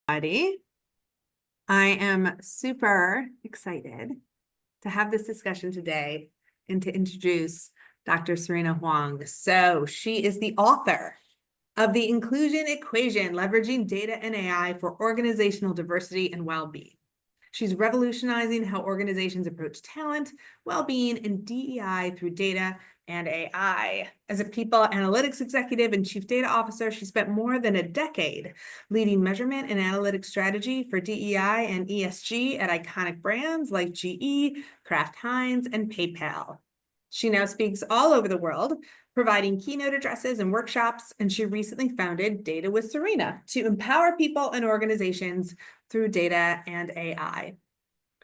Everybody. I am super excited to have this discussion today and to introduce Dr. Serena Huang. So she is the author of The Inclusion Equation, Leveraging Data and AI for Organizational Diversity and Well-Being. She's revolutionizing how organizations approach talent, well-being, and DEI through data and AI. As a people analytics executive and chief data officer, she spent more than a decade leading measurement and analytics strategy for DEI and ESG at iconic brands like GE, Kraft Heinz, and PayPal. She now speaks all over the world, providing keynote addresses and workshops, and she recently founded Data with Serena to empower people and organizations through data and AI.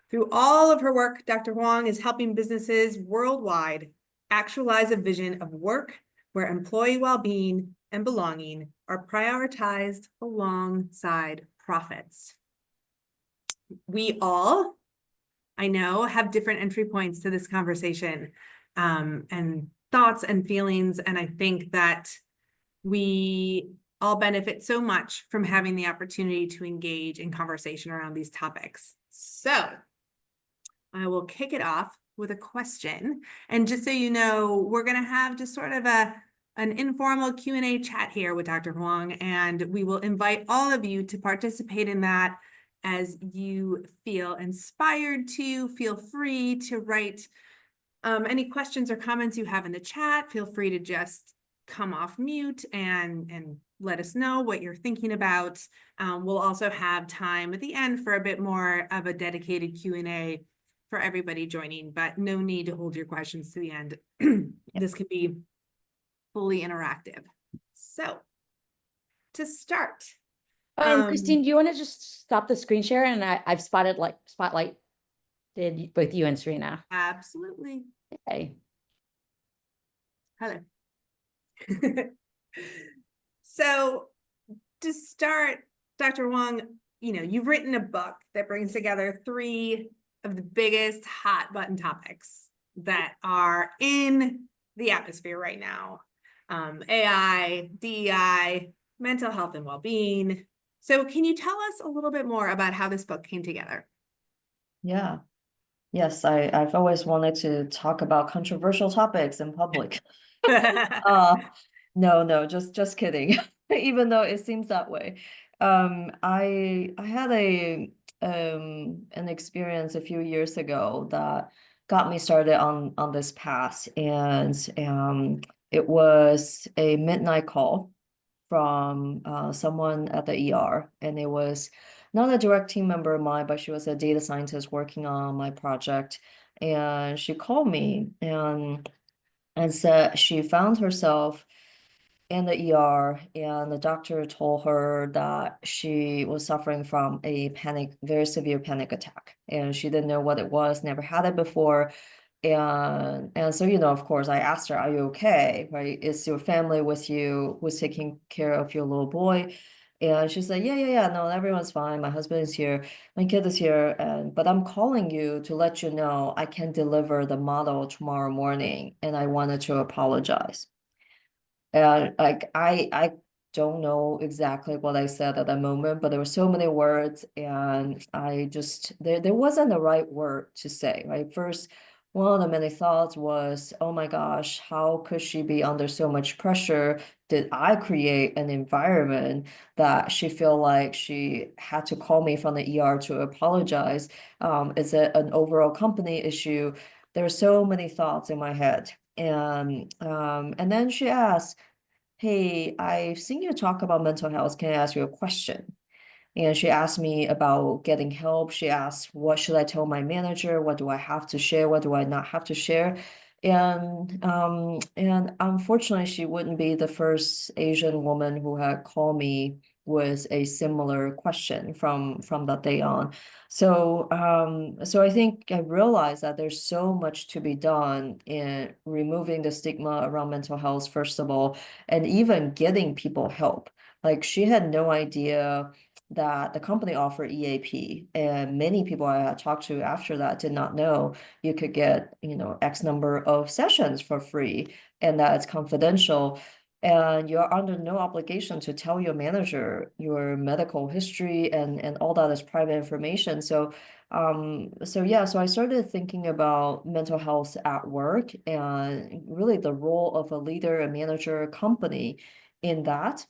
Through all of her work, Dr. Huang is helping businesses worldwide actualize a vision of work where employee well-being and belonging are prioritized alongside profits. We all, I know, have different entry points to this conversation and thoughts and feelings, and I think that we all benefit so much from having the opportunity to engage in conversation around these topics. So I will kick it off with a question. And just so you know, we're going to have just sort of an informal Q&A chat here with Dr. Huang, and we will invite all of you to participate in that as you feel inspired to. Feel free to write any questions or comments you have in the chat. Feel free to just come off mute and let us know what you're thinking about. We'll also have time at the end for a bit more of a dedicated Q&A for everybody joining, but no need to hold your questions to the end. This can be fully interactive. So to start. Christine, do you want to just stop the screen share? And I've spotlight did both you and Serena. Absolutely. Okay. Hello. So to start, Dr. Huang, you've written a book that brings together three of the biggest hot button topics that are in the atmosphere right now. AI, DEI, mental health and well-being. So can you tell us a little bit more about how this book came together? Yeah. Yes, I've always wanted to talk about controversial topics in public. No, just kidding. Even though it seems that way. I had an experience a few years ago that got me started on this path, and it was a midnight call from someone at the ER, and it was not a direct team member of mine, but she was a data scientist working on my project. And she called me and said she found herself in the ER, and the doctor told her that she was suffering from a very severe panic attack, and she didn't know what it was, never had it before. And so, of course, I asked her, "Are you okay? Right? Is your family with you? Who's taking care of your little boy?" And she said, yeah, no, everyone's fine. My husband is here, my kid is here, but I'm calling you to let you know I can deliver the model tomorrow morning, and I wanted to apologize. And like I don't know exactly what I said at that moment, but there were so many words, and I just there wasn't the right word to say, right? First, one of the many thoughts was, oh my gosh, how could she be under so much pressure? Did I create an environment that she feel like she had to call me from the ER to apologize? Is it an overall company issue? There are so many thoughts in my head. And then she asked, "Hey, I've seen you talk about mental health. Can I ask you a question?" And she asked me about getting help. She asked, what should I tell my manager? What do I have to share? What do I not have to share? And unfortunately, she wouldn't be the first Asian woman who had called me with a similar question from that day on. So I think I realized that there's so much to be done in removing the stigma around mental health, first of all, and even getting people help. Like, she had no idea that the company offered EAP, and many people I had talked to after that did not know you could get X number of sessions for free, and that it's confidential. and you're under no obligation to tell your manager your medical history, and all that is private information. So so I started thinking about mental health at work and really the role of a leader, a manager, a company in that.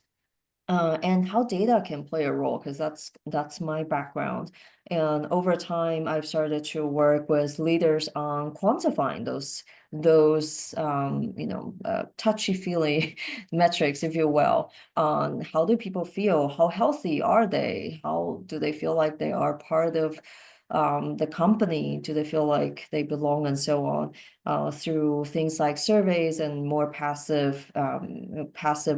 And how data can play a role, because that's my background. And over time, I've started to work with leaders on quantifying those touchy-feely metrics, if you will, on how do people feel, how healthy are they, how do they feel like they are part of the company, do they feel like they belong, and so on, through things like surveys and more passive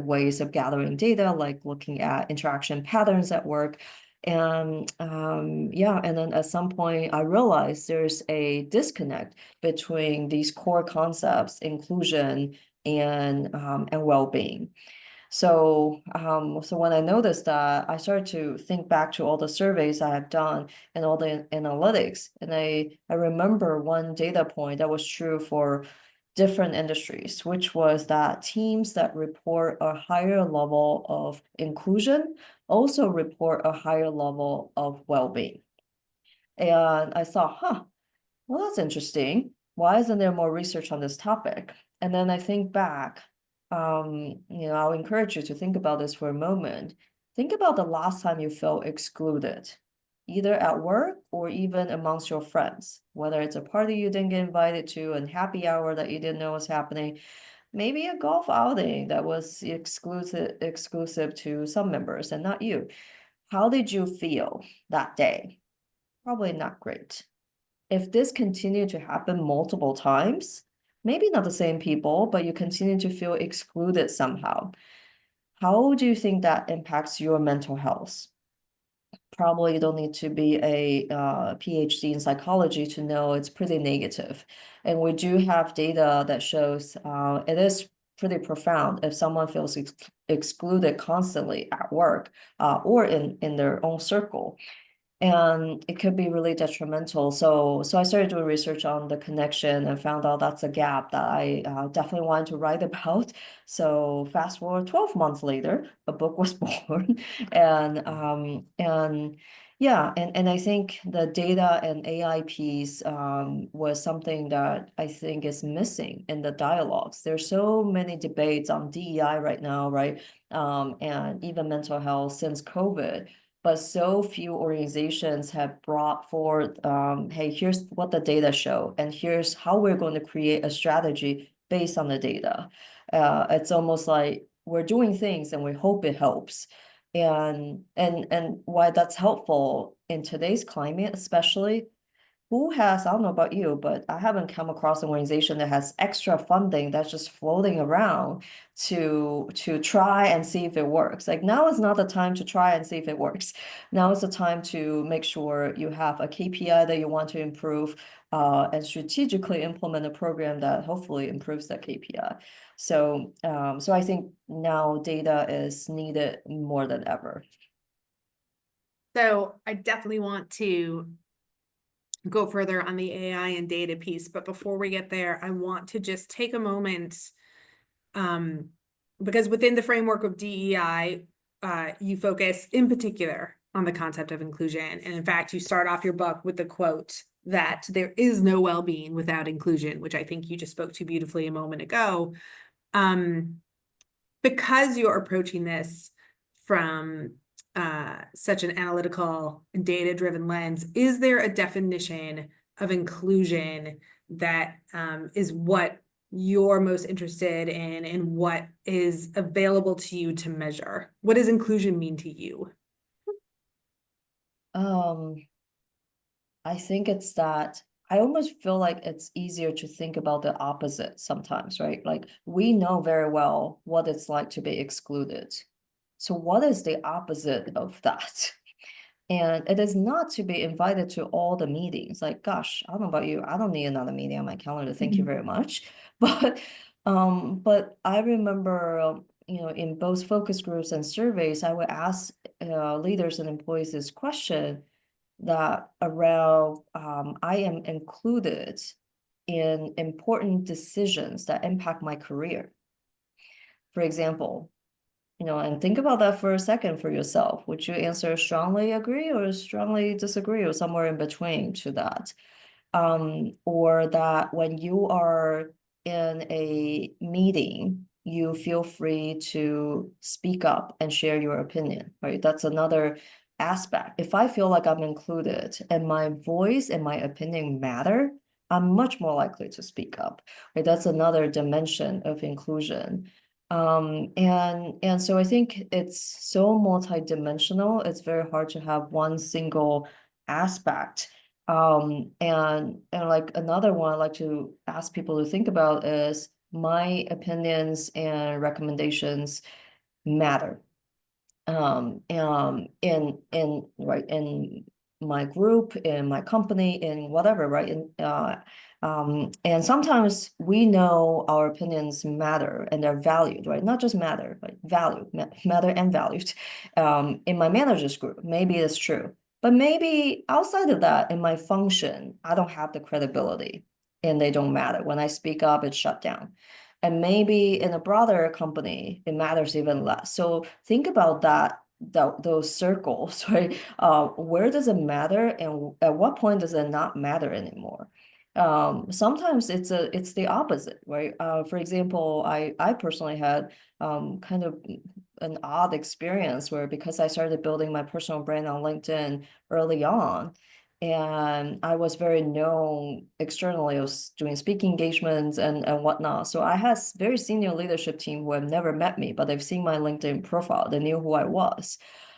ways of gathering data, like looking at interaction patterns at work. And and then at some point I realized there's a disconnect between these core concepts, inclusion and well-being. So when I noticed that, I started to think back to all the surveys I have done and all the analytics. And I remember one data point that was true for different industries, which was that teams that report a higher level of inclusion also report a higher level of well-being. And I thought, well, that's interesting. Why isn't there more research on this topic? And then I think back, I'll encourage you to think about this for a moment. Think about the last time you felt excluded, either at work or even amongst your friends, whether it's a party you didn't get invited to, and happy hour that you didn't know was happening, maybe a golf outing that was exclusive to some members and not you. How did you feel that day? Probably not great. If this continued to happen multiple times, maybe not the same people, but you continue to feel excluded somehow, how do you think that impacts your mental health? Probably you don't need to be a PhD in psychology to know it's pretty negative. And we do have data that shows it is pretty profound if someone feels excluded constantly at work or in their own circle. And it could be really detrimental. So I started doing research on the connection and found out that's a gap that I definitely wanted to write about. So fast forward 12 months later, a book was born. And yeah, and I think the data and AI piece was something that I think is missing in the dialogues. There's so many debates on DEI right now, right? And even mental health since COVID. But so few organizations have brought forth, hey, here's what the data show, and here's how we're going to create a strategy based on the data. It's almost like we're doing things and we hope it helps. And why that's helpful in today's climate, especially, I don't know about you, but I haven't come across an organization that has extra funding that's just floating around to try and see if it works. Like, now is not the time to try and see if it works. Now is the time to make sure you have a KPI that you want to improve, and strategically implement a program that hopefully improves that KPI. So I think now data is needed more than ever. So I definitely want to go further on the AI and data piece, but before we get there, I want to just take a moment, because within the framework of DEI, you focus in particular on the concept of inclusion. And in fact, you start off your book with the quote that there is no well-being without inclusion, which I think you just spoke to beautifully a moment ago. Because you're approaching this from such an analytical and data-driven lens, is there a definition of inclusion that is what you're most interested in and what is available to you to measure? What does inclusion mean to you? I think it's that I almost feel like it's easier to think about the opposite sometimes, right? Like, we know very well what it's like to be excluded. So what is the opposite of that? And it is not to be invited to all the meetings. Like, gosh, I don't know about you, I don't need another meeting on my calendar. Thank you very much. But I remember, in both focus groups and surveys, I would ask leaders and employees this question that around I am included in important decisions that impact my career. for example, and think about that for a second for yourself. Would you answer strongly agree or strongly disagree or somewhere in between to that? Or that when you are in a meeting, you feel free to speak up and share your opinion, right? That's another aspect. If I feel like I'm included and my voice and my opinion matter, I'm much more likely to speak up, right? That's another dimension of inclusion. And so I think it's so multidimensional. It's very hard to have one single aspect. And like another one I like to ask people to think about is my opinions and recommendations matter. In right in my group, in my company, in whatever, right? And sometimes we know our opinions matter and they're valued, right? Not just matter, but matter and valued. In my manager's group, maybe it's true. But maybe outside of that, in my function, I don't have the credibility and they don't matter. When I speak up, it's shut down. And maybe in a broader company, it matters even less. So think about those circles, right? Where does it matter, and at what point does it not matter anymore? Sometimes it's the opposite, right? For example, I personally had kind of an odd experience where, because I started building my personal brand on LinkedIn early on, and I was very known externally. I was doing speaking engagements and whatnot. So I had very senior leadership team who have never met me, but they've seen my LinkedIn profile. They knew who I was.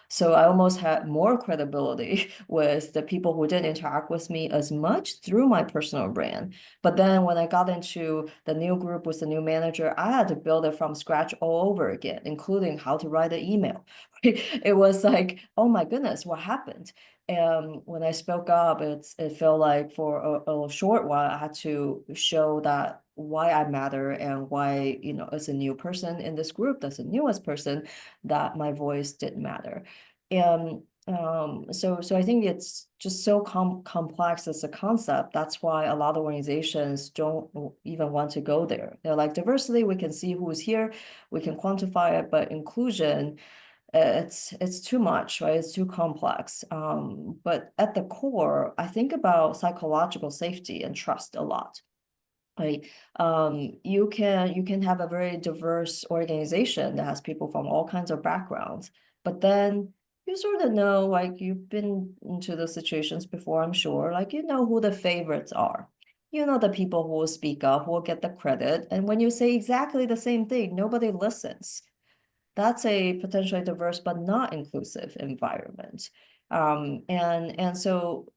So I almost had more credibility with the people who didn't interact with me as much through my personal brand. But then when I got into the new group with the new manager, I had to build it from scratch all over again, including how to write an email. It was like, oh my goodness, what happened? And when I spoke up, it felt like for a short while, I had to show that why I matter and why, as a new person in this group, as the newest person, that my voice did matter. And so I think it's just so complex as a concept. That's why a lot of organizations don't even want to go there. They're like, diversity, we can see who's here, we can quantify it, but inclusion, it's too much, right? It's too complex. But at the core, I think about psychological safety and trust a lot. Right. You can have a very diverse organization that has people from all kinds of backgrounds, but then you sort of know, like, you've been into those situations before, I'm sure, like, who the favorites are. The people who will speak up, who will get the credit. And when you say exactly the same thing, nobody listens. That's a potentially diverse but not inclusive environment. And so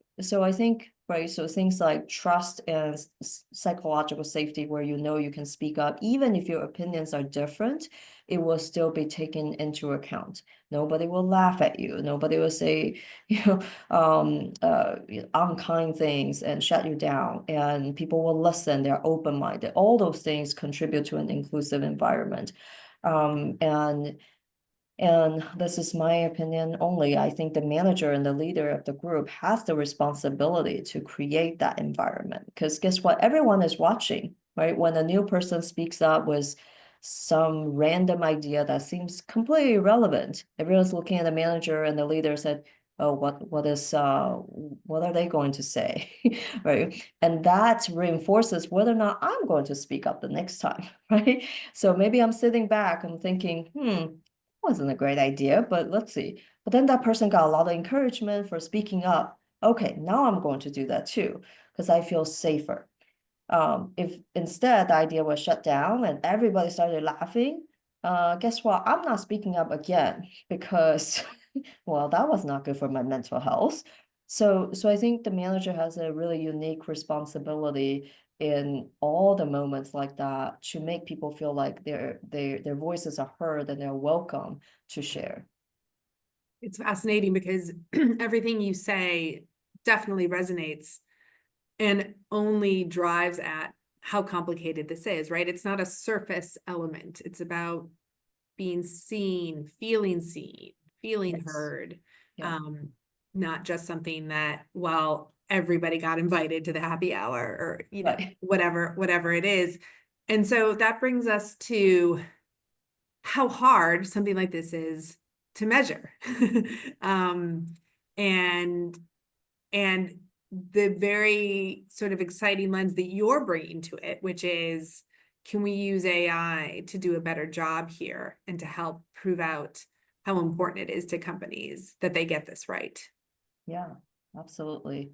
I think, right, so things like trust and psychological safety, where you can speak up, even if your opinions are different, it will still be taken into account. Nobody will laugh at you. Nobody will say, unkind things and shut you down. And people will listen. They're open-minded. All those things contribute to an inclusive environment. And this is my opinion only. I think the manager and the leader of the group has the responsibility to create that environment. Because guess what? Everyone is watching, right? When a new person speaks up with some random idea that seems completely irrelevant, everyone's looking at the manager, and the leader said, oh, what are they going to say? Right. And that reinforces whether or not I'm going to speak up the next time, right? So maybe I'm sitting back and thinking, wasn't a great idea, but let's see. But then that person got a lot of encouragement for speaking up. Okay, now I'm going to do that too, because I feel safer. If instead the idea was shut down and everybody started laughing, guess what? I'm not speaking up again because, well, that was not good for my mental health. So I think the manager has a really unique responsibility in all the moments like that to make people feel like their voices are heard and they're welcome to share. It's fascinating because everything you say definitely resonates and only drives at how complicated this is, right? It's not a surface element. It's about being seen, feeling Yes. heard. Yeah. Not just something that, well, everybody got invited to the happy hour or, Right. whatever it is. And so that brings us to how hard something like this is to measure. um, and and the very sort of exciting lens that you're bringing to it, which is, can we use AI to do a better job here and to help prove out how important it is to companies that they get this right? Yeah, absolutely.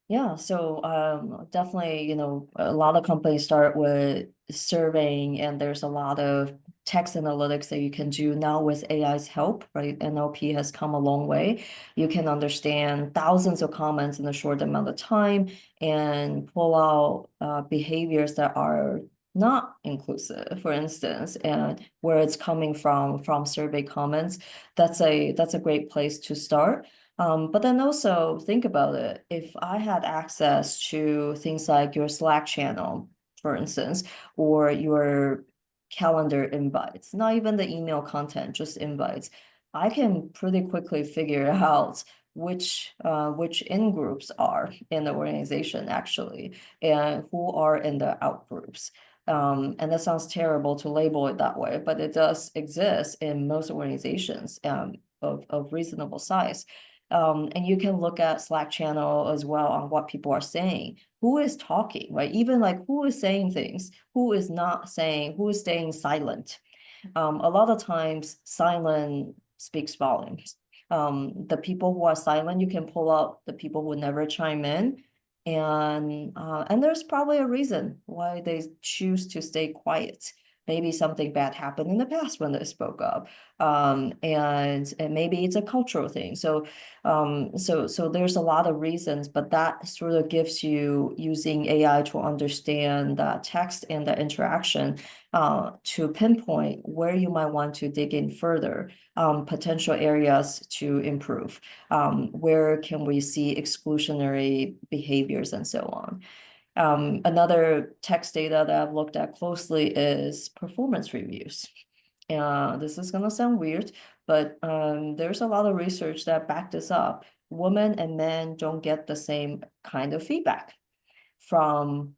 Yeah, so definitely, you know, a lot of companies start with surveying, and there's a lot of text analytics that you can do now with AI's help, right? NLP has come a long way. You can understand thousands of comments in a short amount of time and pull out behaviors that are not inclusive, for instance, and where it's coming from survey comments. That's a great place to start. But then also think about it. If I had access to things like your Slack channel, for instance, or your calendar invites, not even the email content, just invites, I can pretty quickly figure out which in groups are in the organization actually, and who are in the out groups. And that sounds terrible to label it that way, but it does exist in most organizations of reasonable size. And you can look at Slack channel as well on what people are saying. Who is talking, right? Even like who is saying things, who is not saying, who is staying silent. A lot of times silent speaks volumes. The people who are silent, you can pull out the people who never chime in. And there's probably a reason why they choose to stay quiet. Maybe something bad happened in the past when they spoke up. And maybe it's a cultural thing. So there's a lot of reasons, but that sort of gives you using AI to understand that text and the interaction to pinpoint where you might want to dig in further, potential areas to improve, where can we see exclusionary behaviors and so on. Another text data that I've looked at closely is performance reviews. This is gonna sound weird, but there's a lot of research that back this up. Women and men don't get the same kind of feedback from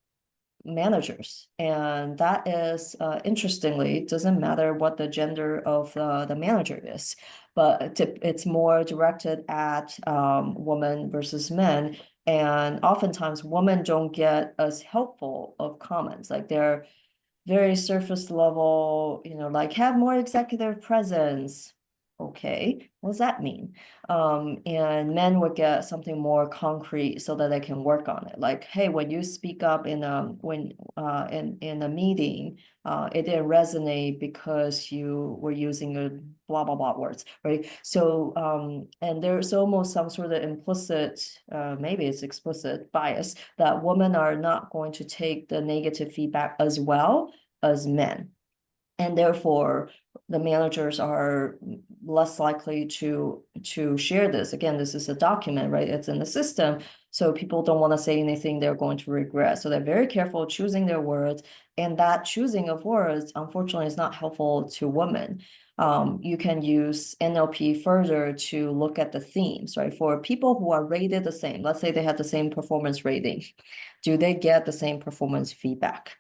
managers, and that is interestingly, it doesn't matter what the gender of the manager is, but it's more directed at women versus men, and oftentimes women don't get as helpful of comments, like they're very surface level, you know, like have more executive presence. Okay, what does that mean? And men would get something more concrete so that they can work on it. Like, hey, when you speak up in in a meeting, it didn't resonate because you were using a blah blah blah words, right? So and there's almost some sort of implicit, maybe it's explicit bias that women are not going to take the negative feedback as well as men. And therefore, the managers are less likely to share this. Again, this is a document, right? It's in the system. So people don't want to say anything they're going to regret. So they're very careful choosing their words. And that choosing of words, unfortunately, is not helpful to women. You can use NLP further to look at the themes, right? For people who are rated the same, let's say they have the same performance rating, do they get the same performance feedback?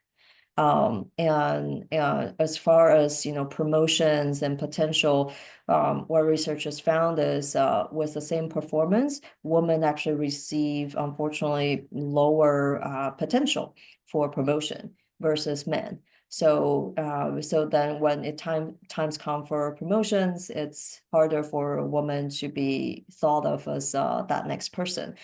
And as far as, you know, promotions and potential, what research has found is with the same performance, women actually receive, unfortunately, lower potential for promotion versus men. So so then when times come for promotions, it's harder for a woman to be thought of as that next person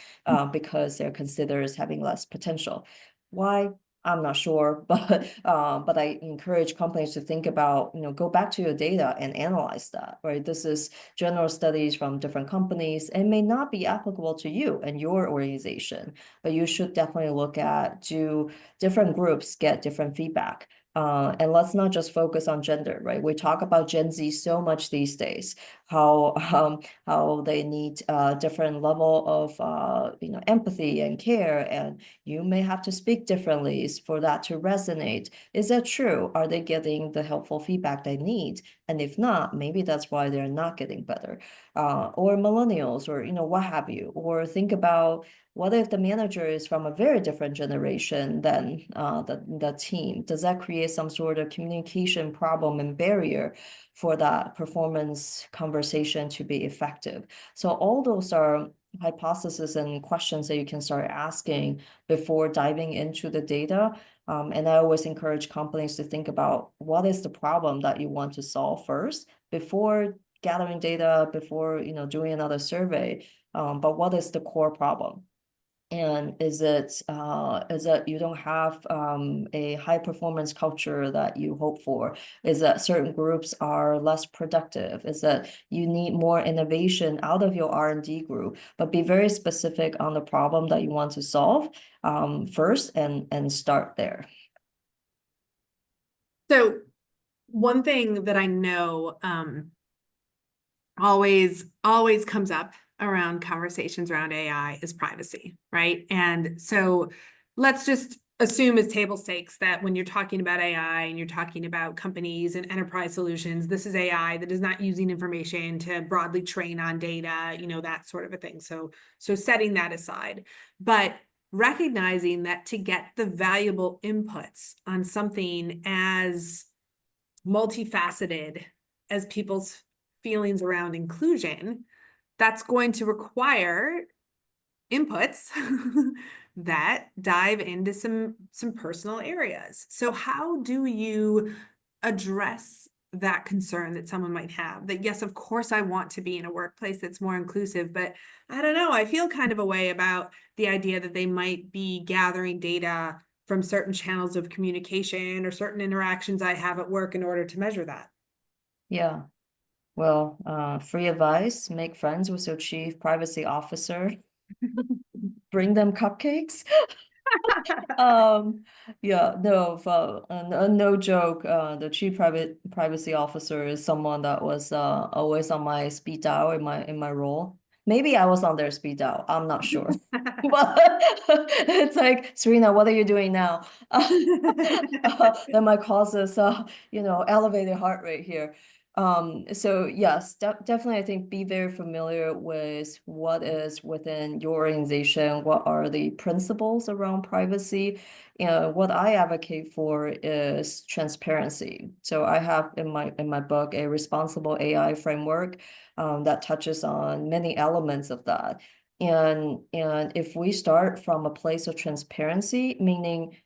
because they're considered as having less potential. Why? I'm not sure, but I encourage companies to think about, you know, go back to your data and analyze that, right? This is general studies from different companies and may not be applicable to you and your organization, but you should definitely look at, do different groups get different feedback? And let's not just focus on gender, right? We talk about Gen Z so much these days, how they need a different level of you know, empathy and care, and you may have to speak differently for that to resonate. Is that true? Are they getting the helpful feedback they need? And if not, maybe that's why they're not getting better. Or millennials, or, you know, what have you. Or think about What if the manager is from a very different generation than the team? Does that create some sort of communication problem and barrier for that performance conversation to be effective? So all those are hypotheses and questions that you can start asking before diving into the data. And I always encourage companies to think about what is the problem that you want to solve first before gathering data, before doing another survey. But what is the core problem? And is it you don't have a high performance culture that you hope for? Is that certain groups are less productive? Is that you need more innovation out of your R&D group? But be very specific on the problem that you want to solve first, and start there. So one thing that I know always comes up around conversations around AI is privacy, right? And so let's just assume as table stakes that when you're talking about AI and you're talking about companies and enterprise solutions, this is AI that is not using information to broadly train on data, that sort of a thing. So setting that aside, but recognizing that to get the valuable inputs on something as multifaceted as people's feelings around inclusion, that's going to require inputs that dive into some personal areas. So how do you address that concern that someone might have, that yes, of course I want to be in a workplace that's more inclusive, but I don't know, I feel kind of a way about the idea that they might be gathering data from certain channels of communication or certain interactions I have at work in order to measure that? Yeah. Well, free advice: make friends with your chief privacy officer. Bring them cupcakes. Yeah, no, no joke. The chief privacy officer is someone that was always on my speed dial in my role. Maybe I was on their speed dial. I'm not sure. But it's like, Serena, what are you doing now? That might cause us, elevated heart rate here. So yes, definitely, I think be very familiar with what is within your organization, what are the principles around privacy. What I advocate for is transparency. So I have in my book a responsible AI framework that touches on many elements of that. And if we start from a place of transparency, meaning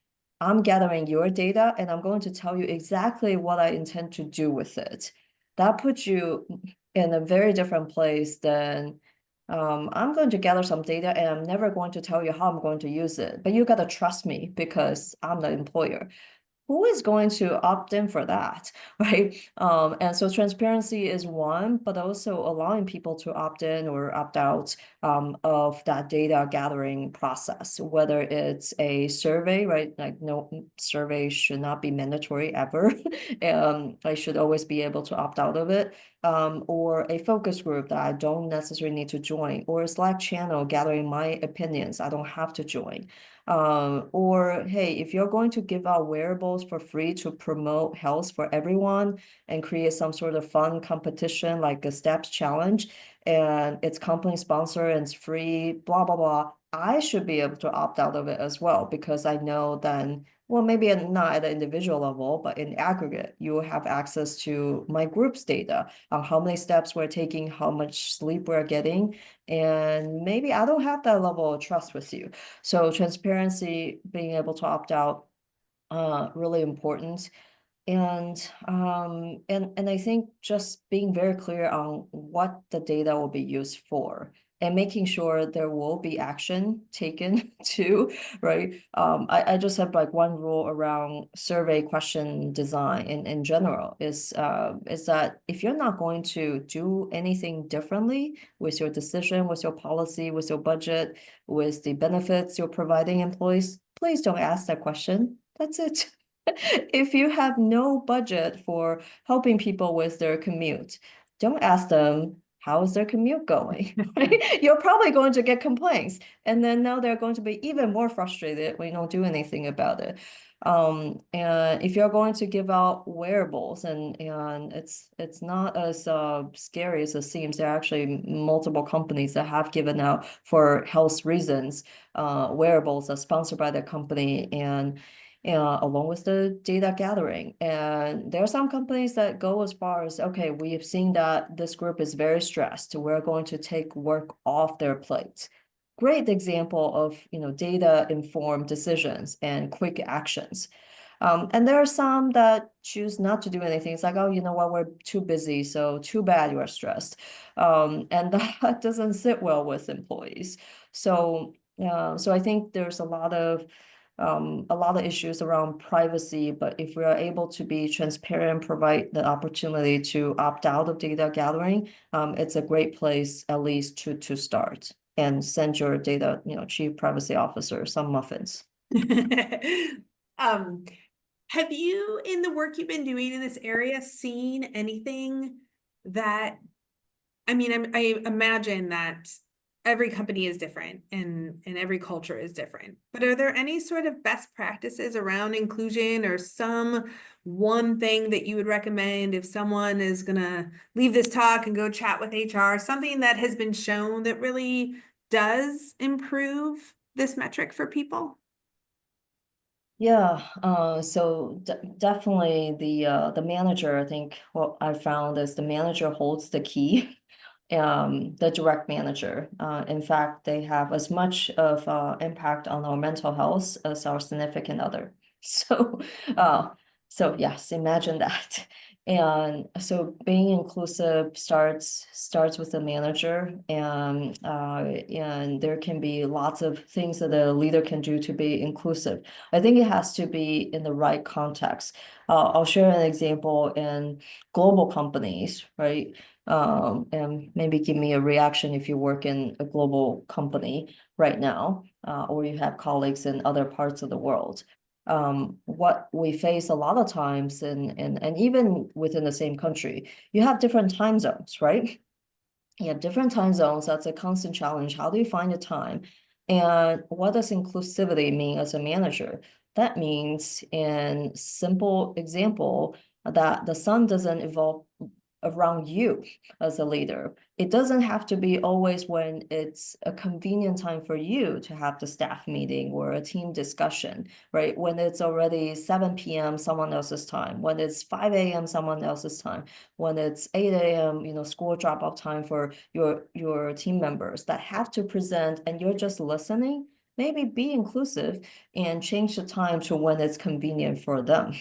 I'm gathering your data and I'm going to tell you exactly what I intend to do with it, that puts you in a very different place than I'm going to gather some data and I'm never going to tell you how I'm going to use it, but you got to trust me because I'm the employer. Who is going to opt in for that, right? And so transparency is one, but also allowing people to opt in or opt out of that data gathering process, whether it's a survey, right? Like no survey should not be mandatory ever. I should always be able to opt out of it. Or a focus group that I don't necessarily need to join, or a Slack channel gathering my opinions, I don't have to join. Or hey, if you're going to give out wearables for free to promote health for everyone and create some sort of fun competition like a steps challenge, and it's company sponsor and it's free, blah blah blah, I should be able to opt out of it as well, because I know then, well, maybe not at the individual level, but in aggregate, you will have access to my group's data on how many steps we're taking, how much sleep we're getting, and maybe I don't have that level of trust with you. So transparency, being able to opt out, really important. And I think just being very clear on what the data will be used for, and making sure there will be action taken too, right? I just have like one rule around survey question design in general is that if you're not going to do anything differently with your decision, with your policy, with your budget, with the benefits you're providing employees, please don't ask that question. That's it. If you have no budget for helping people with their commute, don't ask them, how is their commute going? You're probably going to get complaints. And then now they're going to be even more frustrated when you don't do anything about it. And if you're going to give out wearables, and it's not as scary as it seems. There are actually multiple companies that have given out for health reasons wearables are sponsored by their company, and along with the data gathering. And there are some companies that go as far as, okay, we have seen that this group is very stressed. We're going to take work off their plate. Great example of, data informed decisions and quick actions. And there are some that choose not to do anything. It's like, oh, you know what, we're too busy, so too bad you are stressed. And that doesn't sit well with employees. So I think there's a lot of issues around privacy, but if we are able to be transparent, provide the opportunity to opt out of data gathering, it's a great place at least to start, and send your data, chief privacy officer some muffins. Um, have you, in the work you've been doing in this area, seen anything that, I mean, I imagine that every company is different and every culture is different, but are there any sort of best practices around inclusion, or some one thing that you would recommend if someone is gonna leave this talk and go chat with HR, something that has been shown that really does improve this metric for people? Yeah, so definitely the manager, I think what I found is the manager holds the key. The direct manager. In fact, they have as much of impact on our mental health as our significant other. So, uh, so yes, imagine that. And so being inclusive starts with the manager, and there can be lots of things that the leader can do to be inclusive. I think it has to be in the right context. I'll share an example in global companies, right? And maybe give me a reaction if you work in a global company right now, or you have colleagues in other parts of the world. What we face a lot of times, and even within the same country, you have different time zones, right? You have different time zones. That's a constant challenge. How do you find the time? And what does inclusivity mean as a manager? That means, in simple example, that the sun doesn't evolve around you as a leader. It doesn't have to be always when it's a convenient time for you to have the staff meeting or a team discussion, right? When it's already 7 p.m., someone else's time. When it's 5 a.m., someone else's time. When it's 8 a.m., school drop-off time for your team members that have to present, and you're just listening. Maybe be inclusive and change the time to when it's convenient for them.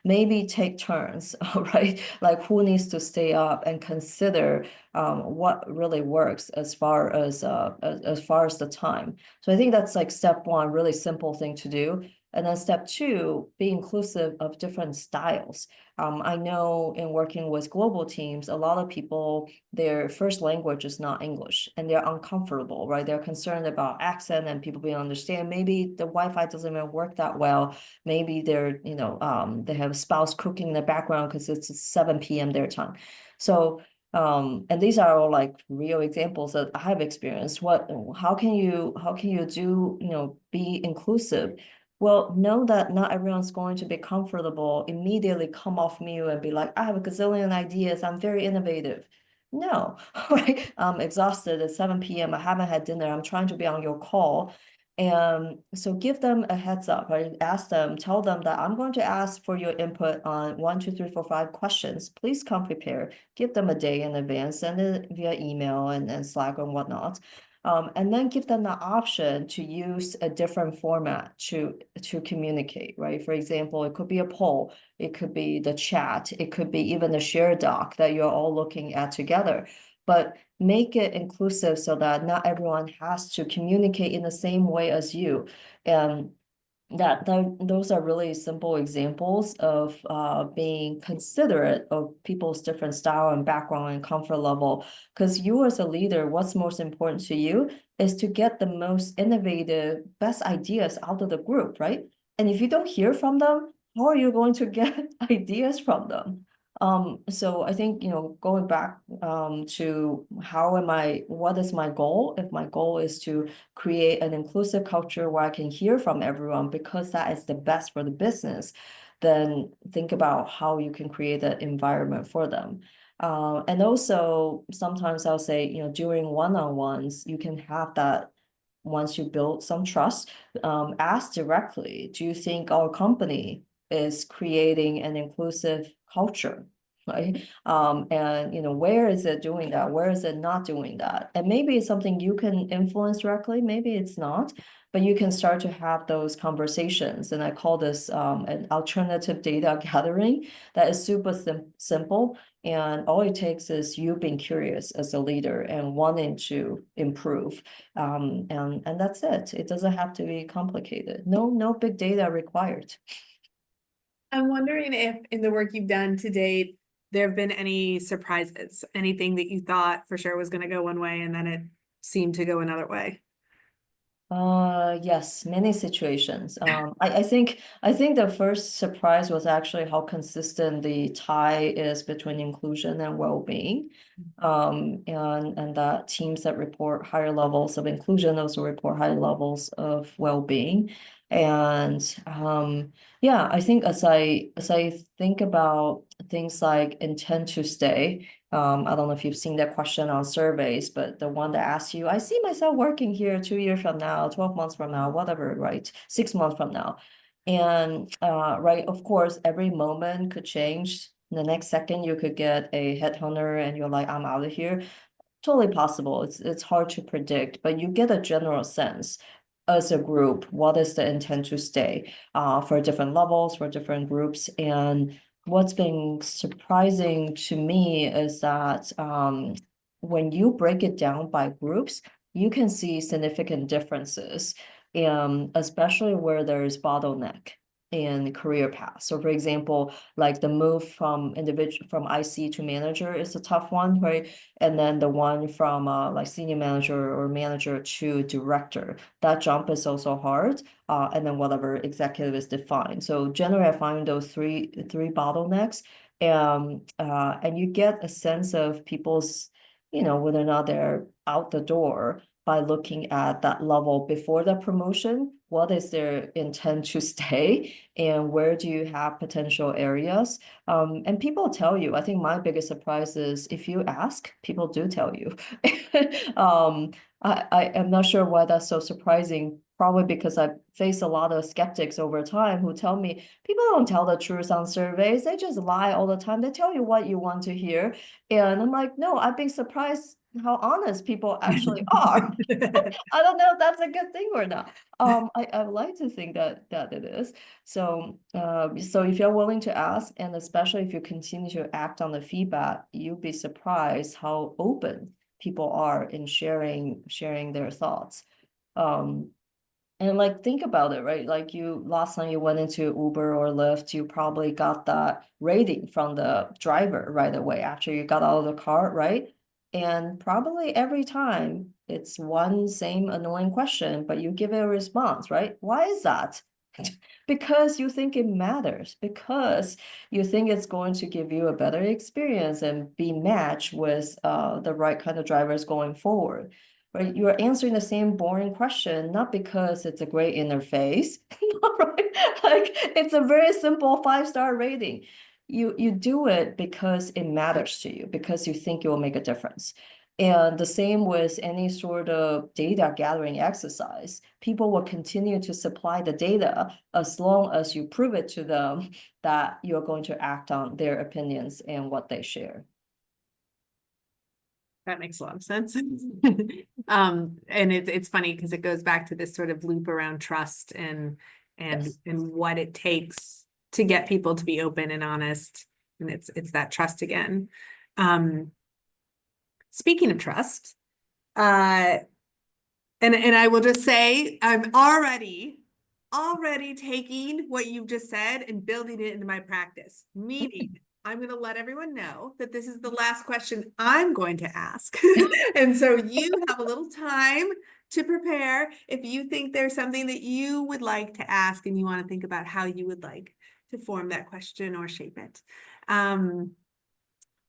Maybe take turns, right? Like who needs to stay up, and consider what really works as far as the time. So I think that's like step one, really simple thing to do. And then step two, be inclusive of different styles. I know in working with global teams, a lot of people, their first language is not English, and they're uncomfortable, right? They're concerned about accent and people being understand. Maybe the Wi-Fi doesn't even work that well. Maybe they're, they have a spouse cooking in the background because it's 7 p.m. their time. So, and these are all like real examples that I have experienced. How can you do, be inclusive? Well, know that not everyone's going to be comfortable, immediately come off mute and be like, I have a gazillion ideas, I'm very innovative. No, right? I'm exhausted at 7 p.m. I haven't had dinner. I'm trying to be on your call. And so give them a heads up, right? Ask them, tell them that I'm going to ask for your input on 1, 2, 3, 4, 5 questions. Please come prepared. Give them a day in advance, send it via email and Slack and whatnot. And then give them the option to use a different format to communicate, right? For example, it could be a poll, it could be the chat, it could be even a shared doc that you're all looking at together. But make it inclusive so that not everyone has to communicate in the same way as you. And those are really simple examples of being considerate of people's different style and background and comfort level. Because you as a leader, what's most important to you is to get the most innovative, best ideas out of the group, right? And if you don't hear from them, how are you going to get ideas from them? So I think, going back to what is my goal? If my goal is to create an inclusive culture where I can hear from everyone because that is the best for the business, then think about how you can create an environment for them. And also sometimes I'll say, during one-on-ones, you can have that once you build some trust, ask directly, do you think our company is creating an inclusive culture? Right. And where is it doing that? Where is it not doing that? And maybe it's something you can influence directly, maybe it's not, but you can start to have those conversations. And I call this an alternative data gathering that is super simple. And all it takes is you being curious as a leader and wanting to improve. And that's it. It doesn't have to be complicated. No big data required. I'm wondering if in the work you've done to date, there have been any surprises, anything that you thought for sure was going to go one way and then it seemed to go another way. Yes, many situations. I think the first surprise was actually how consistent the tie is between inclusion and well-being. And that teams that report higher levels of inclusion also report higher levels of well-being. And yeah, I think as I think about things like intent to stay. I don't know if you've seen that question on surveys, but the one that asks you, I see myself working here 2 years from now, 12 months from now, whatever, right? 6 months from now. And right, of course, every moment could change. The next second, you could get a headhunter and you're like, I'm out of here. Totally possible. It's hard to predict, but you get a general sense as a group, what is the intent to stay for different levels, for different groups. And what's been surprising to me is that when you break it down by groups, you can see significant differences, especially where there's bottleneck in career path. So for example, like the move from IC to manager is a tough one, right? And then the one from like senior manager or manager to director, that jump is also hard. And then whatever executive is defined. So generally, I find those three bottlenecks, and you get a sense of people's, whether or not they're out the door by looking at that level before the promotion. What is their intent to stay, and where do you have potential areas? And people tell you. I think my biggest surprise is if you ask, people do tell you. I am not sure why that's so surprising. Probably because I face a lot of skeptics over time who tell me people don't tell the truth on surveys. They just lie all the time. They tell you what you want to hear. And I'm like, no, I've been surprised how honest people actually are. I don't know if that's a good thing or not. I would like to think that it is. So so if you're willing to ask, and especially if you continue to act on the feedback, you'll be surprised how open people are in sharing their thoughts. And like think about it, right? Like last time you went into Uber or Lyft, you probably got that rating from the driver right away after you got out of the car, right? And probably every time it's one same annoying question, but you give it a response, right? Why is that? Because you think it matters, because you think it's going to give you a better experience and be matched with the right kind of drivers going forward. Right? You're answering the same boring question, not because it's a great interface, right? Like it's a very simple 5-star rating. You do it because it matters to you, because you think it will make a difference. And the same with any sort of data gathering exercise. People will continue to supply the data as long as you prove it to them that you're going to act on their opinions and what they share. That makes a lot of sense. And it's funny because it goes back to this sort of loop around trust and Yes. what it takes to get people to be open and honest. And it's that trust again. Speaking of trust, and I will just say I'm already taking what you've just said and building it into my practice. Meaning, I'm going to let everyone know that this is the last question I'm going to ask. And so you have a little time to prepare if you think there's something that you would like to ask and you want to think about how you would like to form that question or shape it.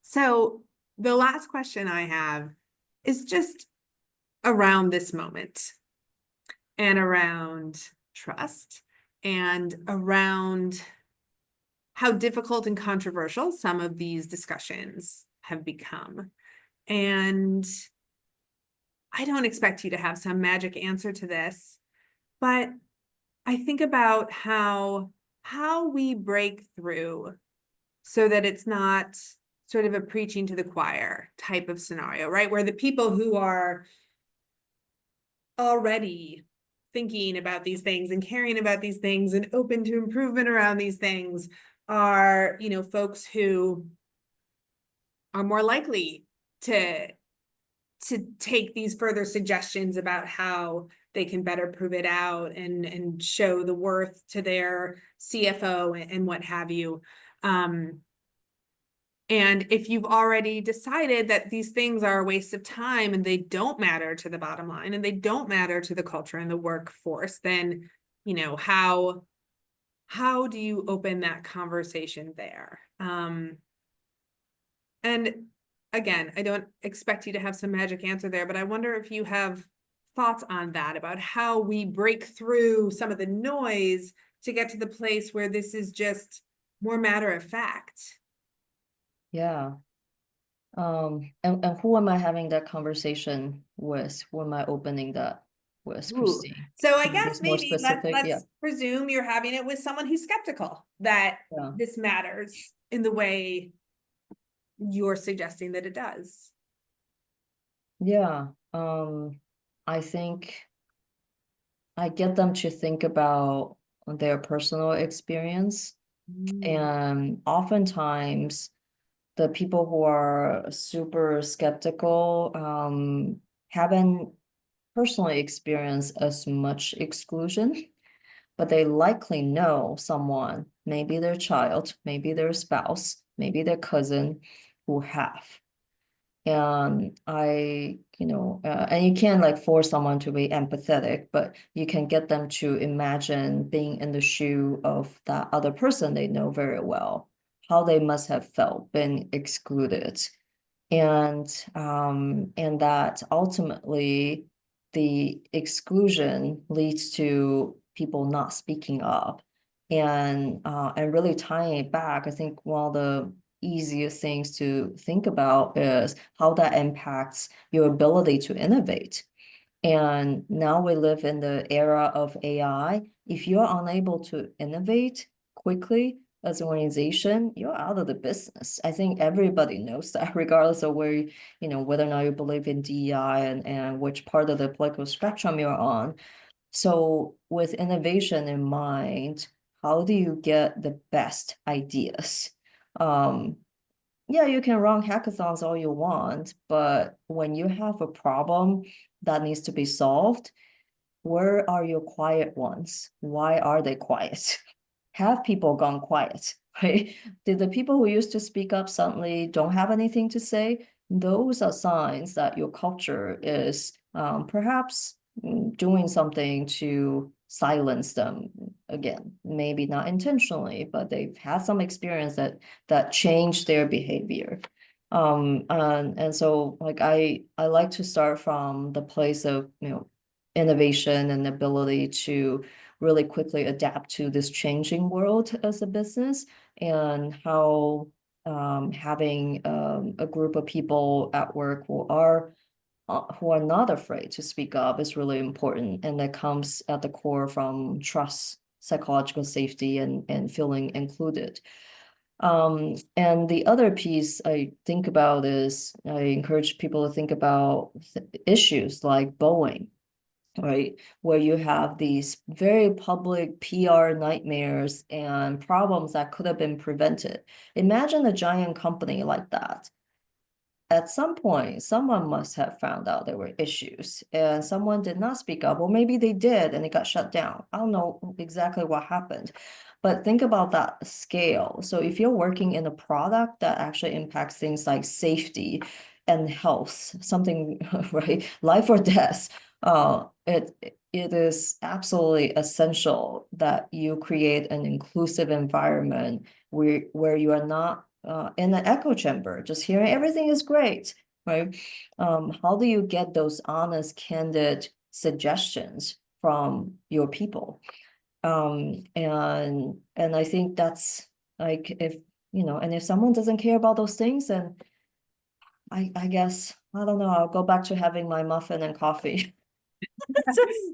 So the last question I have is just around this moment and around trust and around how difficult and controversial some of these discussions have become. And I don't expect you to have some magic answer to this, but I think about how we break through so that it's not sort of a preaching to the choir type of scenario, right? Where the people who are already thinking about these things and caring about these things and open to improvement around these things are, you know, folks who are more likely to take these further suggestions about how they can better prove it out and show the worth to their CFO and what have you. And if you've already decided that these things are a waste of time and they don't matter to the bottom line and they don't matter to the culture and the workforce, then, you know, how do you open that conversation there? And again, I don't expect you to have some magic answer there, but I wonder if you have thoughts on that, about how we break through some of the noise to get to the place where this is just more matter of fact. Yeah. And who am I having that conversation with? Who am I opening that with, Ooh. Christine? So I Can you be guess more maybe specific? Yeah. let's presume you're having it with someone who's skeptical that Yeah. this matters in the way you're suggesting that it does. Yeah. I think I get them to think about their personal experience. And oftentimes the people who are super skeptical haven't personally experienced as much exclusion, but they likely know someone, maybe their child, maybe their spouse, maybe their cousin, who have. And and you can't like force someone to be empathetic, but you can get them to imagine being in the shoe of that other person they know very well, how they must have felt being excluded. And that ultimately the exclusion leads to people not speaking up. And really tying it back, I think one of the easiest things to think about is how that impacts your ability to innovate. And now we live in the era of AI. If you're unable to innovate quickly as an organization, you're out of the business. I think everybody knows that, regardless of where, whether or not you believe in DEI and which part of the political spectrum you're on. So with innovation in mind, how do you get the best ideas? Yeah, you can run hackathons all you want, but when you have a problem that needs to be solved, where are your quiet ones? Why are they quiet? Have people gone quiet, right? Did the people who used to speak up suddenly don't have anything to say? Those are signs that your culture is perhaps doing something to silence them again. Maybe not intentionally, but they've had some experience that changed their behavior. And so like I like to start from the place of innovation and ability to really quickly adapt to this changing world as a business, and how having a group of people at work who are not afraid to speak up is really important, and that comes at the core from trust, psychological safety, and feeling included. And the other piece I think about is I encourage people to think about issues like Boeing, right? Where you have these very public PR nightmares and problems that could have been prevented. Imagine a giant company like that. At some point, someone must have found out there were issues and someone did not speak up, or maybe they did and it got shut down. I don't know exactly what happened, but think about that scale. So if you're working in a product that actually impacts things like safety and health, something, right, life or death, it is absolutely essential that you create an inclusive environment where you are not in an echo chamber, just hearing everything is great, right? How do you get those honest, candid suggestions from your people? And I think that's like, if, and if someone doesn't care about those things, then I guess, I don't know, I'll go back to having my muffin and coffee.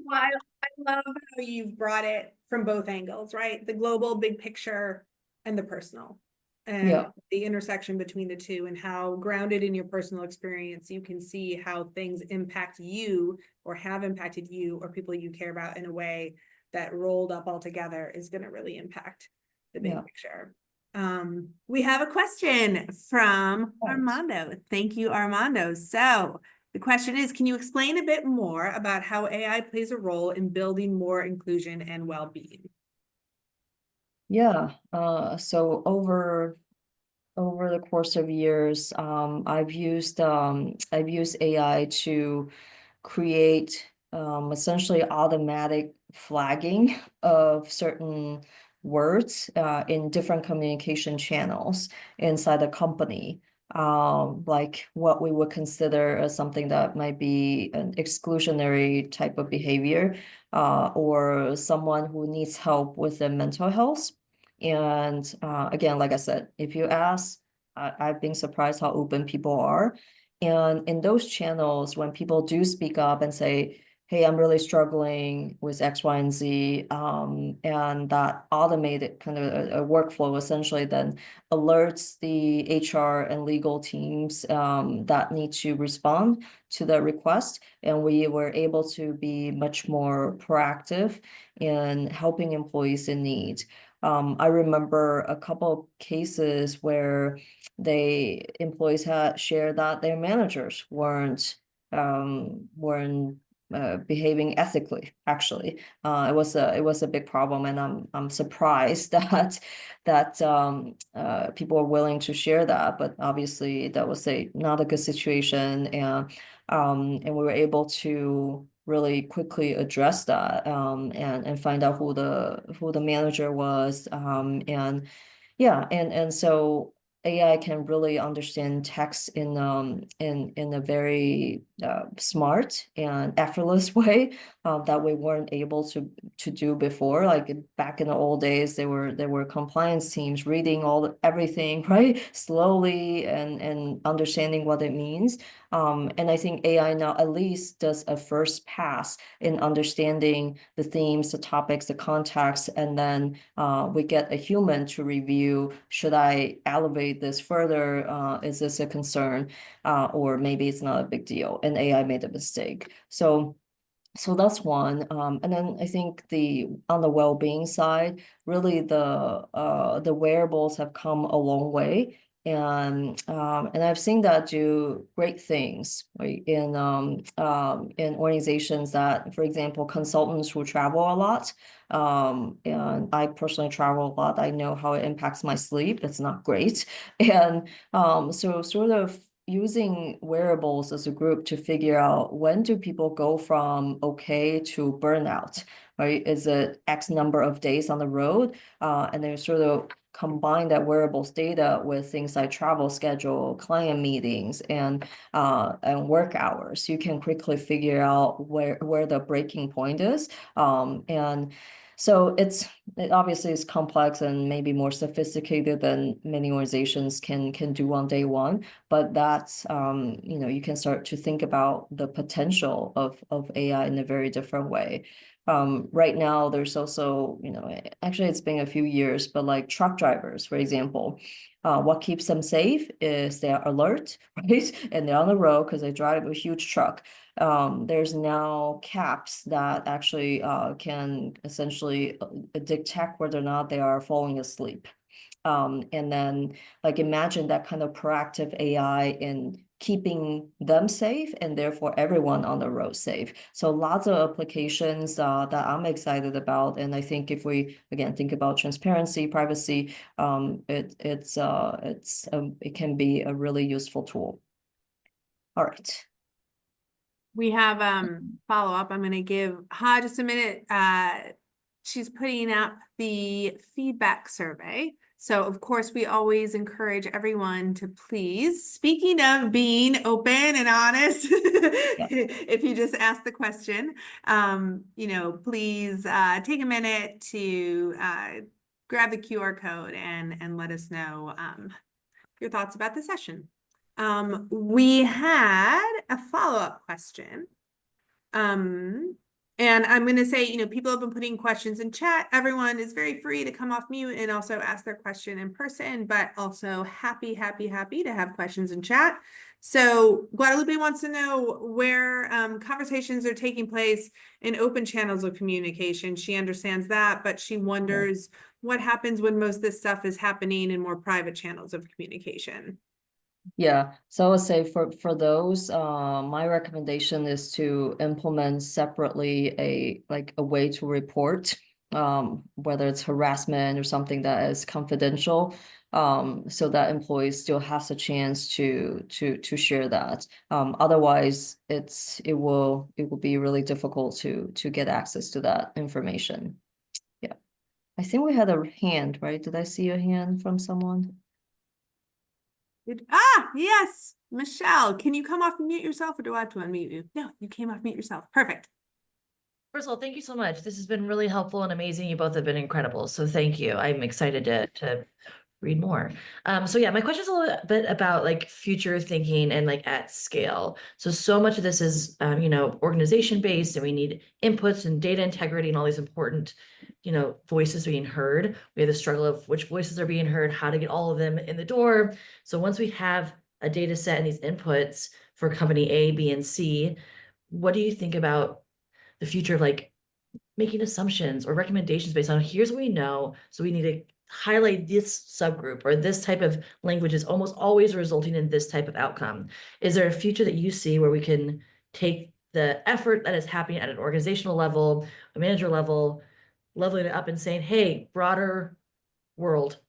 Well, I love how you've brought it from both angles, right? The global big picture and the personal. And Yeah. the intersection between the two, and how grounded in your personal experience, you can see how things impact you or have impacted you or people you care about in a way that rolled up all together is going to really impact the big Yeah. picture. We have a question from Right. Armando. Thank you, Armando. So the question is, can you explain a bit more about how AI plays a role in building more inclusion and well-being? Yeah. So over the course of years, I've used AI to create essentially automatic flagging of certain words in different communication channels inside the company. Like what we would consider as something that might be an exclusionary type of behavior, or someone who needs help with their mental health. And again, like I said, if you ask, I've been surprised how open people are. And in those channels, when people do speak up and say, hey, I'm really struggling with X, Y, and Z, and that automated kind of a workflow essentially then alerts the HR and legal teams that need to respond to the request. And we were able to be much more proactive in helping employees in need. I remember a couple of cases where employees had shared that their managers weren't behaving ethically. Actually, it was a big problem, and I'm surprised that people are willing to share that. But obviously, that was not a good situation, and we were able to really quickly address that, and find out who the manager was, and yeah, and so AI can really understand text in a very smart and effortless way that we weren't able to do before. Like back in the old days, there were compliance teams reading everything right slowly and understanding what it means. And I think AI now at least does a first pass in understanding the themes, the topics, the context, and then we get a human to review, should I elevate this further? Is this a concern? Or maybe it's not a big deal and AI made a mistake. So that's one. And then I think on the well-being side, really the wearables have come a long way. And I've seen that do great things, right? In organizations that, for example, consultants who travel a lot. And I personally travel a lot. I know how it impacts my sleep. It's not great. And so sort of using wearables as a group to figure out, when do people go from okay to burnout, right? Is it X number of days on the road? And then sort of combine that wearables data with things like travel schedule, client meetings, and work hours. You can quickly figure out where the breaking point is. And so it obviously is complex and maybe more sophisticated than many organizations can do on day one. But that's you can start to think about the potential of AI in a very different way. Right now, there's also, actually it's been a few years, but like truck drivers, for example, what keeps them safe is they are alert, right? And they're on the road because they drive a huge truck. There's now caps that actually can essentially detect whether or not they are falling asleep. And then like imagine that kind of proactive AI in keeping them safe and therefore everyone on the road safe. So lots of applications that I'm excited about. And I think if we again think about transparency, privacy, it can be a really useful tool. All right. We have follow-up. I'm going to give Ha just a minute. She's putting up the feedback survey. So of course, we always encourage everyone to please, speaking of being open and honest, if you just ask the question, please take a minute to grab the QR code and let us know your thoughts about the session. We had a follow-up question. And I'm going to say, people have been putting questions in chat. Everyone is very free to come off mute and also ask their question in person, but also happy to have questions in chat. So Guadalupe wants to know where conversations are taking place in open channels of communication. She understands that, but she wonders what happens when most of this stuff is happening in more private channels of communication. Yeah, so I would say for those, my recommendation is to implement separately a way to report, whether it's harassment or something that is confidential, so that employees still has a chance to share that. Otherwise, it will be really difficult to get access to that information. Yeah, I think we had a hand, right? Did I see a hand from someone? Yes, Michelle, can you come off and mute yourself, or do I have to unmute you? No, you came off mute yourself. Perfect. First of all, thank you so much. This has been really helpful and amazing. You both have been incredible. So thank you. I'm excited to read more. So yeah, my question is a little bit about like future thinking and like at scale. So much of this is, organization based, and we need inputs and data integrity and all these important, voices being heard. We have the struggle of which voices are being heard, how to get all of them in the door. So once we have a data set and these inputs for company A, B, and C, what do you think about the future of like making assumptions or recommendations based on here's what we know, so we need to highlight this subgroup, or this type of language is almost always resulting in this type of outcome? Is there a future that you see where we can take the effort that is happening at an organizational level, a manager level, leveling it up and saying, hey, broader world,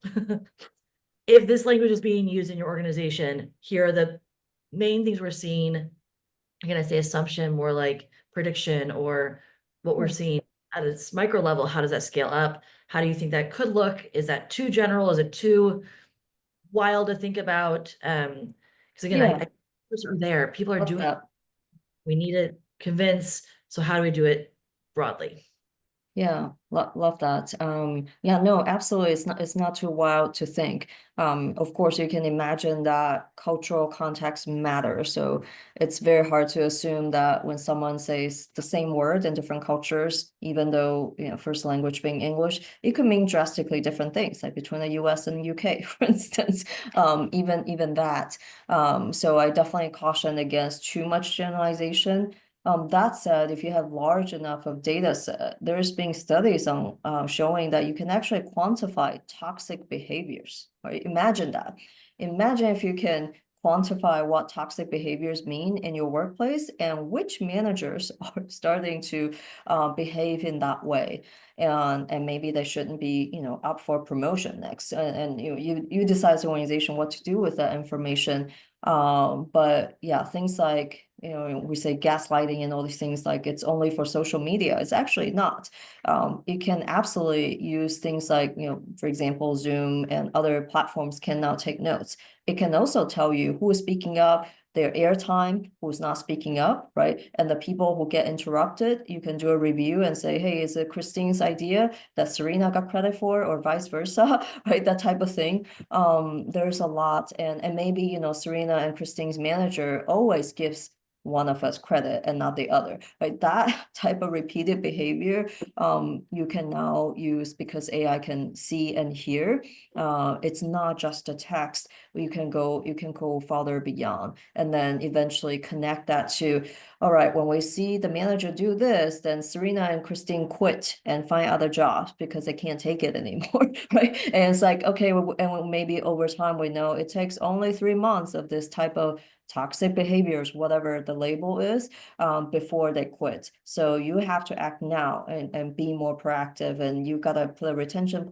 if this language is being used in your organization, here are the main things we're seeing. I'm going to say assumption, more like prediction, or what we're seeing at its micro level. How does that scale up? How do you think that could look? Is that too general? Is it too wild to think about? Because again, I we're there. People are doing it. We need to convince. So how do we do it broadly? Yeah, love that. Yeah, no, absolutely. It's not too wild to think. Of course, you can imagine that cultural context matters. So it's very hard to assume that when someone says the same word in different cultures, even though, first language being English, it could mean drastically different things, like between the US and UK, for instance, even that. So I definitely caution against too much generalization. That said, if you have large enough of data set, there's been studies on showing that you can actually quantify toxic behaviors. Right? Imagine that. Imagine if you can quantify what toxic behaviors mean in your workplace and which managers are starting to behave in that way. And maybe they shouldn't be, up for promotion next. And you decide as an organization what to do with that information. But yeah, things like, we say gaslighting and all these things, like it's only for social media. It's actually not. You can absolutely use things like, for example, Zoom and other platforms can now take notes. It can also tell you who is speaking up, their airtime, who's not speaking up, right? And the people who get interrupted, you can do a review and say, hey, is it Christine's idea that Serena got credit for, or vice versa, right? That type of thing. There's a lot, and maybe, Serena and Christine's manager always gives one of us credit and not the other, right? That type of repeated behavior, you can now use, because AI can see and hear. It's not just a text. You can go farther beyond, and then eventually connect that to, all right, when we see the manager do this, then Serena and Christine quit and find other jobs because they can't take it anymore, right? And it's like, okay, and maybe over time we know it takes only 3 months of this type of toxic behaviors, whatever the label is, before they quit. So you have to act now and be more proactive, and you got to put a retention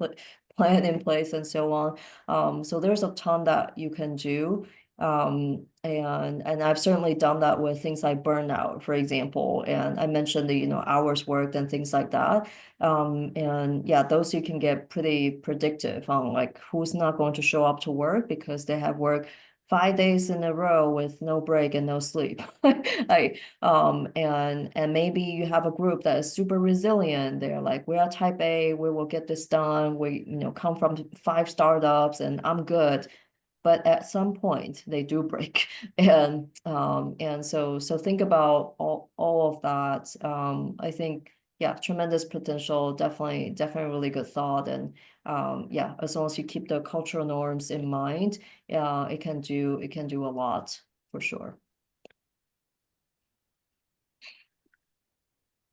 plan in place and so on. So there's a ton that you can do. And I've certainly done that with things like burnout, for example. And I mentioned the, hours worked and things like that. And yeah, those you can get pretty predictive on like who's not going to show up to work because they have worked 5 days in a row with no break and no sleep. Like, and maybe you have a group that is super resilient. They're like, we are type A, we will get this done. We, come from 5 startups and I'm good. But at some point they do break. And so think about all of that. I think, yeah, tremendous potential, definitely really good thought. And yeah, as long as you keep the cultural norms in mind, it can do a lot for sure.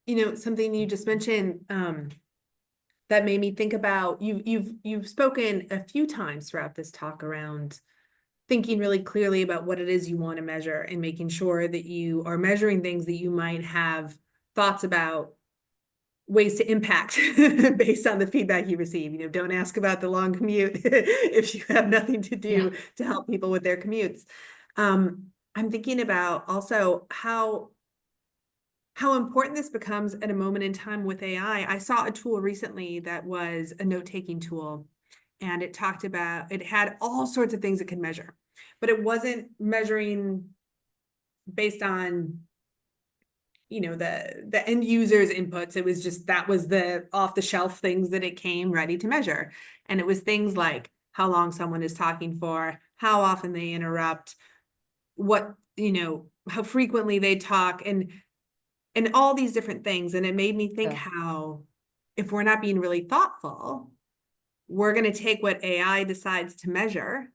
Something you just mentioned, that made me think about, you've spoken a few times throughout this talk around thinking really clearly about what it is you want to measure and making sure that you are measuring things that you might have thoughts about ways to impact based on the feedback you receive. Don't ask about the long commute if you have nothing to do to help people with their commutes. I'm thinking about also how important this becomes at a moment in time with AI. I saw a tool recently that was a note-taking tool, and it had all sorts of things it could measure, but it wasn't measuring based on the end user's inputs. It was just, that was the off-the-shelf things that it came ready to measure. And it was things like how long someone is talking for, how often they interrupt, how frequently they talk, and all these different things. And it made me think how, if we're not being really thoughtful, we're going to take what AI decides to measure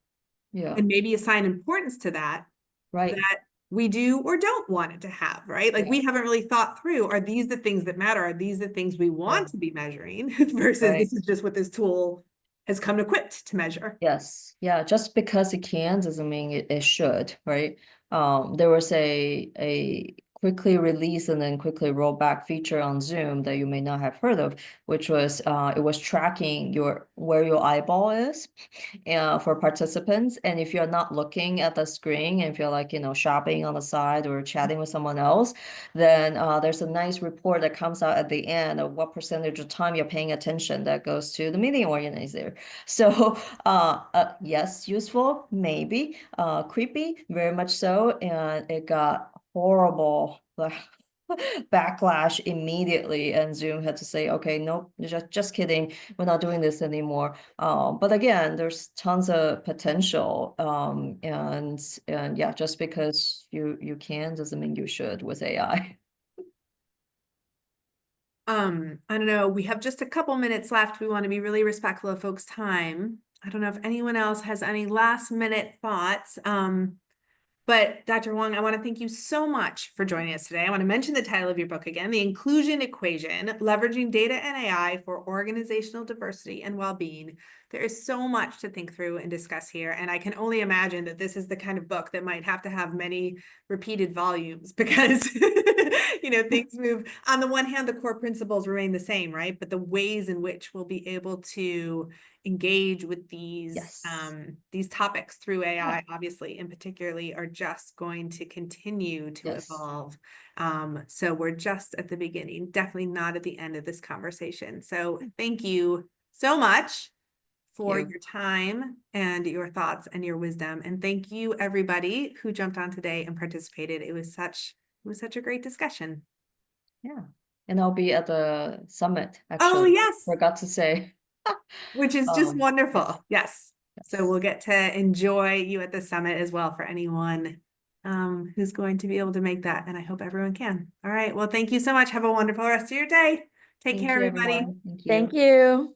and maybe assign importance to that, Right. that we do or don't want it to have, right? Like we haven't really thought through, are these the things that matter? Are these the things we want to be measuring versus this is just what this tool has come equipped to measure? Yes. Yeah. Just because it can doesn't mean it should, right? There was a quickly release and then quickly roll back feature on Zoom that you may not have heard of, which was it was tracking where your eyeball is for participants. And if you're not looking at the screen, and if you're like, shopping on the side or chatting with someone else, then there's a nice report that comes out at the end of what percentage of time you're paying attention that goes to the meeting organizer. So yes, useful, maybe, creepy, very much so. And it got horrible backlash immediately, and Zoom had to say, okay, nope, just kidding, we're not doing this anymore. But again, there's tons of potential. And yeah, just because you can doesn't mean you should with AI. I don't know, we have just a couple minutes left. We want to be really respectful of folks' time. I don't know if anyone else has any last minute thoughts. But Dr. Huang, I want to thank you so much for joining us today. I want to mention the title of your book again, The Inclusion Equation, Leveraging Data and AI for Organizational Diversity and Wellbeing. There is so much to think through and discuss here, and I can only imagine that this is the kind of book that might have to have many repeated volumes because, things move. On the one hand, the core principles remain the same, right? But the ways in which we'll be able to engage with these topics through AI, obviously, and particularly, are just going to continue to evolve. So we're just at the beginning, definitely not at the end of this conversation. So thank you so much for your time and your thoughts and your wisdom. And thank you everybody who jumped on today and participated. It was such a great discussion. Yeah. And I'll be at the summit, actually. Oh, yes. Forgot to say. Which is just wonderful. Yes. So we'll get to enjoy you at the summit as well for anyone who's going to be able to make that. And I hope everyone can. All right. Well, thank you so much. Have a wonderful rest of your day. Take care, everybody. Everyone. Thank you. Thank you.